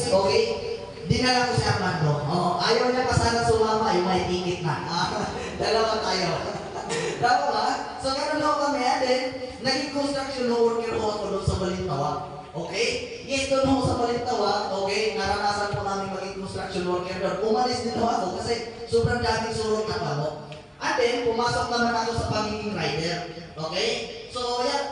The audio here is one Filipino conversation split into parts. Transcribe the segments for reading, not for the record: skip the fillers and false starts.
Okay? Dinala ko si Armando. Ayaw niya pa sana sumama, yung may ticket na. Dalawa tayo. Tama ba? So, ganun ako kami. And then, naging construction worker ho ako doon sa Balintawak. Okay? Yes, doon ho sa Balintawak. Okay? Naranasan po namin maging construction worker doon. Umalis din ho ako kasi sobrang daming surot na ako. And then, pumasok naman ako sa pagiging rider. Okay? So, yan.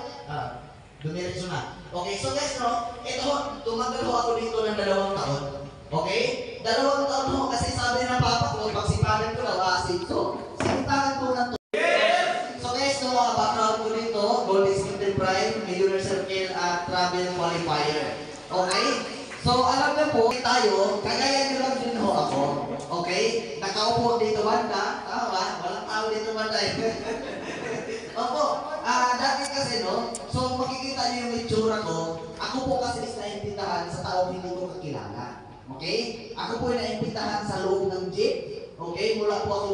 Dumiretso na. Okay, so guys, no? Ito ho, tumagal ho ako dito ng 2 taon. Okay? 2 taon ho, kasi sabi ng papa ko, pagsipagan ko daw, asin. So, sinipagan ko na to. Yes! So guys, no, background ko dito, Gold Executive Prime, Millionaire Circle at Travel Qualifier. Okay? So, alam niyo po, tayo, kagaya nyo lang din ho ako. Okay? Nakaupo dito banda. Tama ba? Walang tao dito banda. Opo, dati kasi no, so makikita niyo yung itsura ko, ako po kasi is naimbitahan sa taong hindi ko kakilala. Okay? Ako po ay naimbitahan sa loob ng jeep. Okay? Mula po ako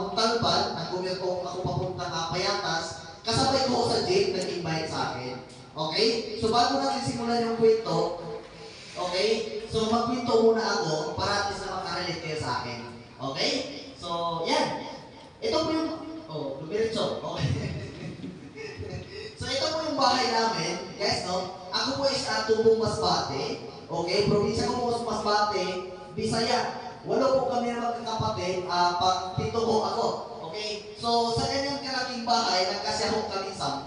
magtalbad, nag-commute po ako papuntang Payatas, kasabay ko sa jeep, nag-invite sa akin. Okay? So bago natin simulan yung kwento, okay? So magkwento muna ako para at least na makarelate kayo sa akin. Okay? So, yan. Ito po yung, dumiretso. Okay. So ito po yung bahay namin, guys, no? Ako po is Tubong Masbate. Okay, probinsya ko po sa Masbate, Bisaya. 8 po kami na magkakapatid, pag 7 po ako. Okay? So sa ganyang kalaking bahay, nagkasya ho kami 10.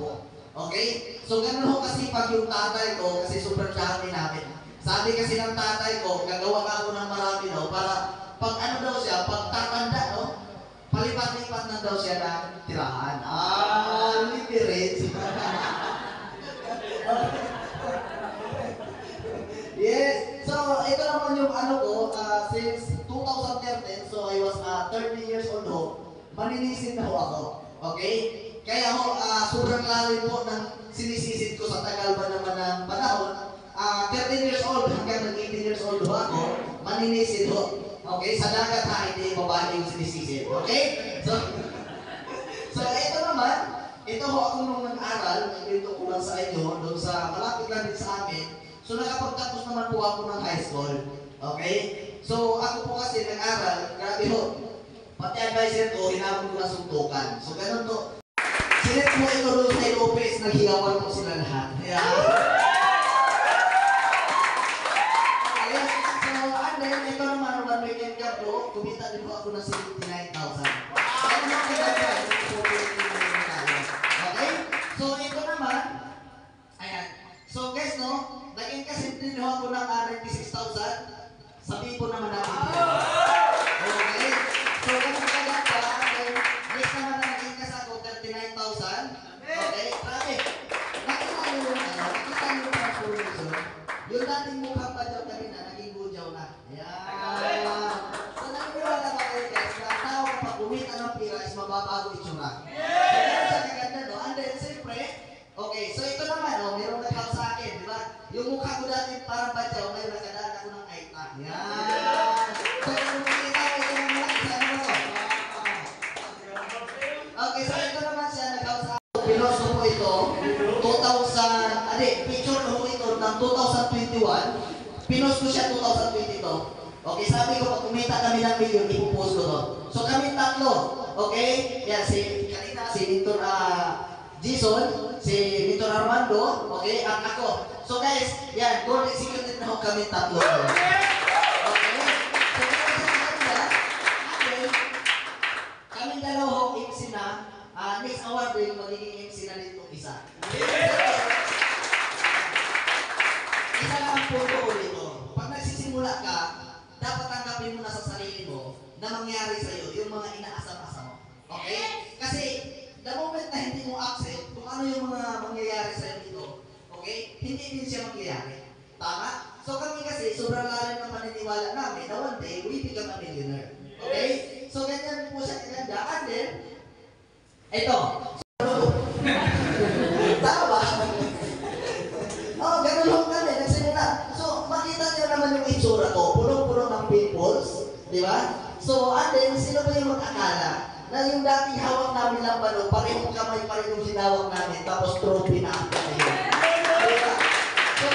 Okay? So ganun ho kasi pag yung tatay ko, kasi sobrang dami namin. Sabi kasi ng tatay ko, gagawa ka ako ng marami daw para pag ano daw siya, pag tatanda, no? Palipat-lipat na daw siya ng tirahan. Literate. Yes. So, ito naman yung ano ko, since 2013, so I was 30 years old ho, maninisin na ho ako. Okay? Kaya ho, sobrang lalim po ng sinisisid ko sa tagal ba naman ng panahon. 13 years old hanggang 18 years old ho ako, maninisid ho. Okay, sa dagat ha, hindi babae yung sinisisid. Okay? So ito naman, ito ho ako nung nag-aral, ito ko lang sa inyo, doon sa malapit lang din sa amin. So nakapagtapos naman po ako ng high school. Okay? So ako po kasi nag-aral, grabe ho. Pati advisor ko, hinabon ko na suntukan. So ganun to. Sinet mo ito doon sa Lopez, naghigawan ko sila lahat. Yeah. Ito naman, 1 weekend ka po, kumita din po ako ng 79,000. Okay? So, ito naman, ayan. So, guys, no, naging kasi din ako ng 96,000. Sabi po naman natin. Okay? So, ganun kaya pa, next naman na naging kasi ako, 39,000. Okay? Grabe. Nakita nyo yung transformation. Yung dating mukhang padyaw kanina, naging budyaw na. Ayan. So, nagpiwala ba kayo guys, na tao kapag kumita ng pira is mababago itsura. So, ganun siya kaganda, no? And then, siyempre, okay, so ito naman, no? Merong nag-help sa akin, di ba? Yung mukha ko dati parang badyaw, ngayon nakadaan ako ng aita. Ayan. So, kung makikita ko ito ng malaki, ano mo to? Okay, so ito naman siya, nag-help sa akin. Pinost ko po ito, 2000, picture ko ito ng 2021. Pinost ko siya 2022. Okay, sabi ko, pag kumita kami ng million, ipupost ko to. So kami tatlo. Okay? Yan, kanina, si Victor Jason, si Victor Armando, okay, at ako. So guys, yan, Gold Executive na ho kami tatlo. Okay? So kami dalawa ho, MC na. Next award din, magiging MC na dito isa. Isa lang ang punto ko dito. Pag nagsisimula ka, dapat tanggapin mo na sa sarili mo na mangyari sa'yo yung mga inaasam-asam mo. Okay? Kasi, the moment na hindi mo accept kung ano yung mga mangyayari sa'yo dito, okay? Hindi din siya mangyayari. Tama? So kami kasi, sobrang lalim ng paniniwala namin na one day, we become a millionaire. Okay? So ganyan po siya kinanda. And then, ito. Tama ba? Ganun lang kami, nagsimula. So, makita niyo naman yung itsura ko, punong-puno ng pimples, di ba? So, and then, sino ba yung mag-akala na yung dating hawak namin lang balon, parehong kamay pa rin yung hinawak namin, tapos trophy na ako. Diba? So,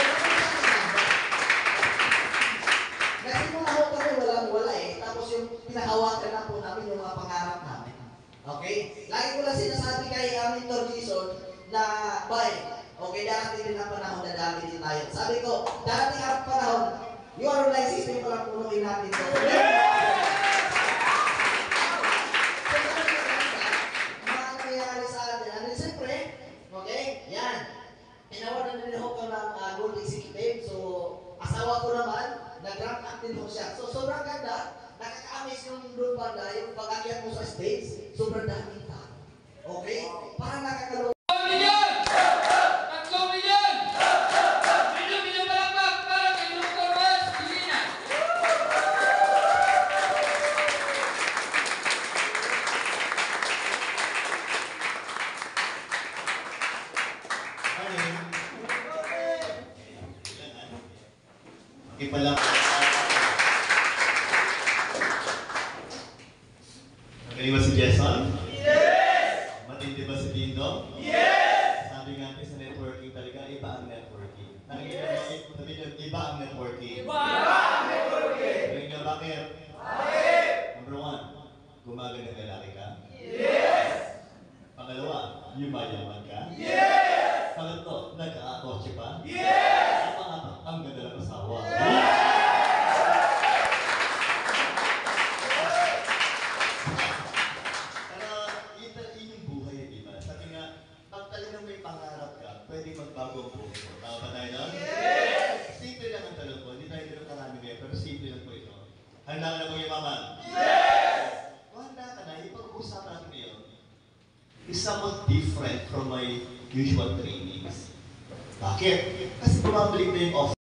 mga pangarap namin. Okay? Lagi ko lang sinasabi kay Mentor Jason na, boy, okay, darating din ang panahon na dami din tayo. Sabi ko, darating ang panahon, yung online system ko lang punuin natin to. Mga nangyayari sa atin. And then, siyempre, okay, yan. Tinawagan na rin ako ng Gold Executive. So, asawa ko naman, nag-rank up din ho siya. So, sobrang ganda. Nakaka-amaze yung doon banda, yung pag-akyat mo sa stage, sobrang daming tao. Okay? Parang nakakalo. Okay pala. Magaling ba si Jason? Yes! Matindi ba si Dindo? Yes! Sabi nga sa networking talaga, iba ang networking. Sabi nyo, iba ang networking. Iba ang networking! Sabi nyo, bakit? Bakit? Number 1, gumaganda lalaki ka? Yes! Pangalawa, yumayaman ka? Yes! Pangatlo, nagkakakotse pa? Yes! Pangatlo, ang ganda ng asawa. Pwede magbago ang buhay mo. Tama ba tayo doon? Yes! Simple lang ang tanong ko. Hindi tayo ganun karami ngayon, pero simple lang po ito. Handa ka na po yung mama? Yes! Kung handa ka na, ipag-usapan natin ngayon is somewhat different from my usual trainings. Bakit? Kasi bumabalik na yung office.